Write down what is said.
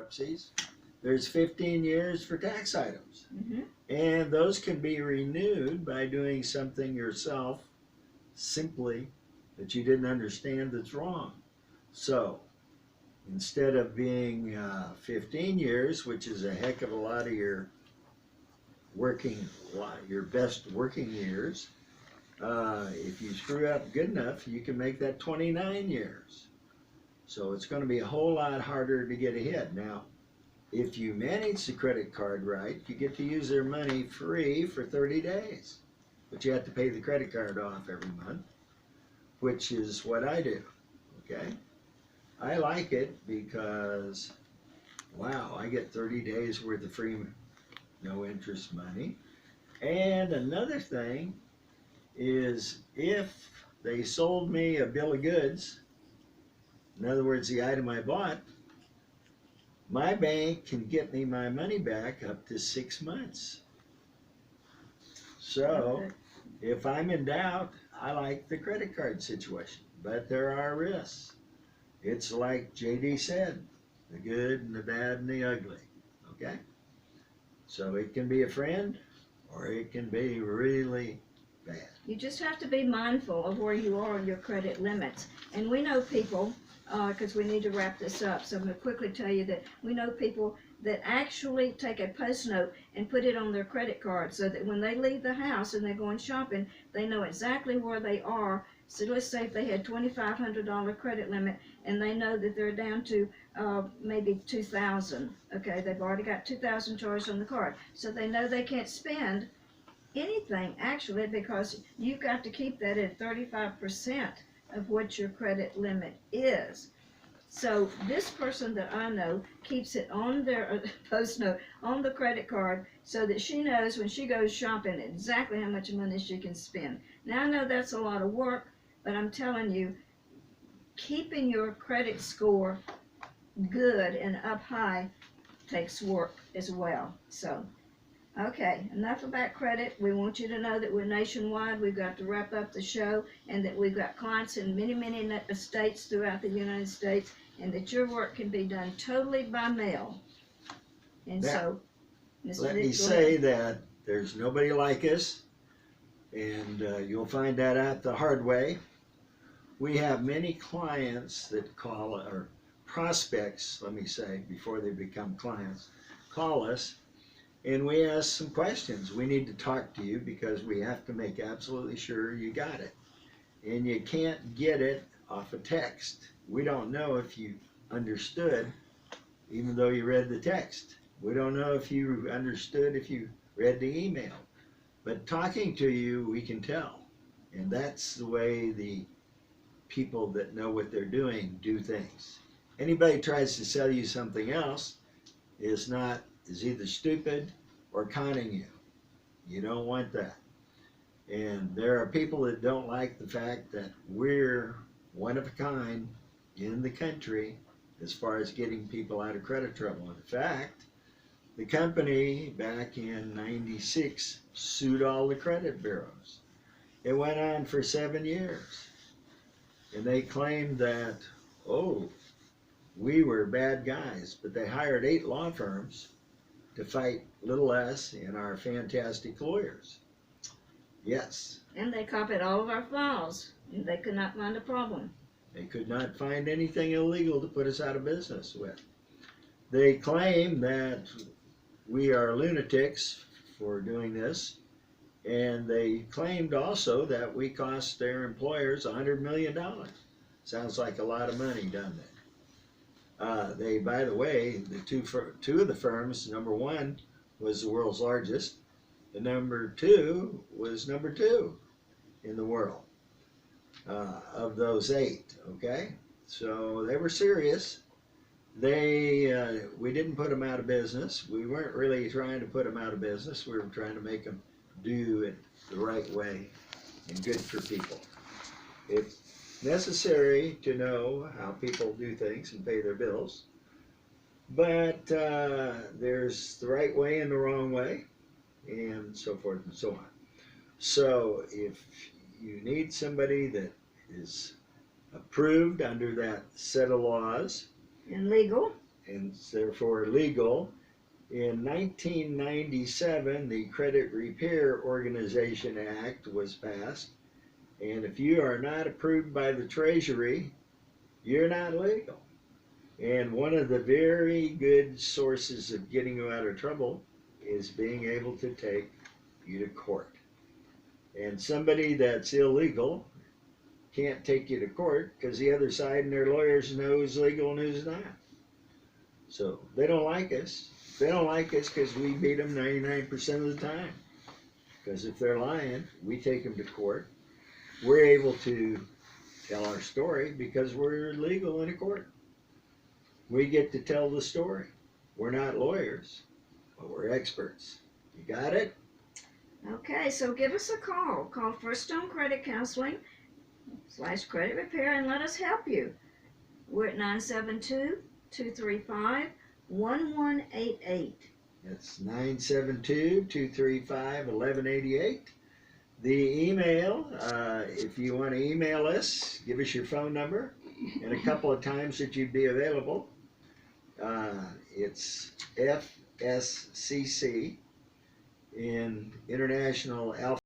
bankruptcies, there's 15 years for tax items. And those can be renewed by doing something yourself simply that you didn't understand that's wrong. So instead of being 15 years, which is a heck of a lot of your best working years, if you screw up good enough, you can make that 29 years. So it's going to be a whole lot harder to get ahead. Now, if you manage the credit card right, you get to use their money free for 30 days. But you have to pay the credit card off every month, which is what I do, okay? I like it because, wow, I get 30 days worth of free, no interest money. And another thing is if they sold me a bill of goods, in other words, the item I bought, my bank can get me my money back up to 6 months. So if I'm in doubt, I like the credit card situation, but there are risks. It's like JD said, the good and the bad and the ugly, okay? So it can be a friend or it can be really bad. You just have to be mindful of where you are on your credit limits. And we know people, because we need to wrap this up, so I'm going to quickly tell you that we know people that actually take a post note and put it on their credit card so that when they leave the house and they're going shopping, they know exactly where they are. So let's say if they had $2,500 credit limit and they know that they're down to maybe $2,000. Okay, they've already got $2,000 charged on the card, so they know they can't spend anything actually, because you've got to keep that at 35% of what your credit limit is. So this person that I know keeps it on their post note on the credit card so that she knows when she goes shopping exactly how much money she can spend. Now I know that's a lot of work, but I'm telling you, keeping your credit score good and up high takes work as well. So okay, enough about credit. We want you to know that we're nationwide. We've got to wrap up the show, and that we've got clients in many, many states throughout the United States, and that your work can be done totally by mail. And now, so, Mr. let Dick, me say that there's nobody like us, and you'll find that out the hard way. We have many clients that call, or prospects, let me say, before they become clients, call us. And we ask some questions. We need to talk to you because we have to make absolutely sure you got it. And you can't get it off a text. We don't know if you understood, even though you read the text. We don't know if you understood if you read the email. But talking to you, we can tell. And that's the way the people that know what they're doing do things. Anybody tries to sell you something else is either stupid or conning you. You don't want that. And there are people that don't like the fact that we're one of a kind in the country as far as getting people out of credit trouble. In fact, the company back in '96 sued all the credit bureaus. It went on for 7 years. And they claimed that, oh, we were bad guys, but they hired 8 law firms to fight little us and our fantastic lawyers. Yes. And they copied all of our files, and they could not find a problem. They could not find anything illegal to put us out of business with. They claim that we are lunatics for doing this, and they claimed also that we cost their employers $100 million. Sounds like a lot of money, doesn't it? They, by the way, the two of the firms, number one was the world's largest, and number two was number 2 in the world of those 8. Okay, so they were serious. We didn't put them out of business. We weren't really trying to put them out of business. We were trying to make them do it the right way and good for people. It's necessary to know how people do things and pay their bills, but there's the right way and the wrong way, and so forth and so on. So if you need somebody that is approved under that set of laws And legal. and therefore legal. In 1997, the Credit Repair Organization Act was passed, and if you are not approved by the Treasury, you're not legal. And one of the very good sources of getting you out of trouble is being able to take you to court. And somebody that's illegal can't take you to court because the other side and their lawyers know who's legal and who's not. So they don't like us. They don't like us because we beat them 99% of the time. Because if they're lying, we take them to court. We're able to tell our story because we're legal in a court. We get to tell the story. We're not lawyers, but we're experts. You got it? Okay, so give us a call. Call First Stone Credit Counseling / Credit Repair and let us help you. We're at 972-235-1188. That's 972-235-1188. The email, if you want to email us, give us your phone number and a couple of times that you'd be available. It's FSCC in International Alpha.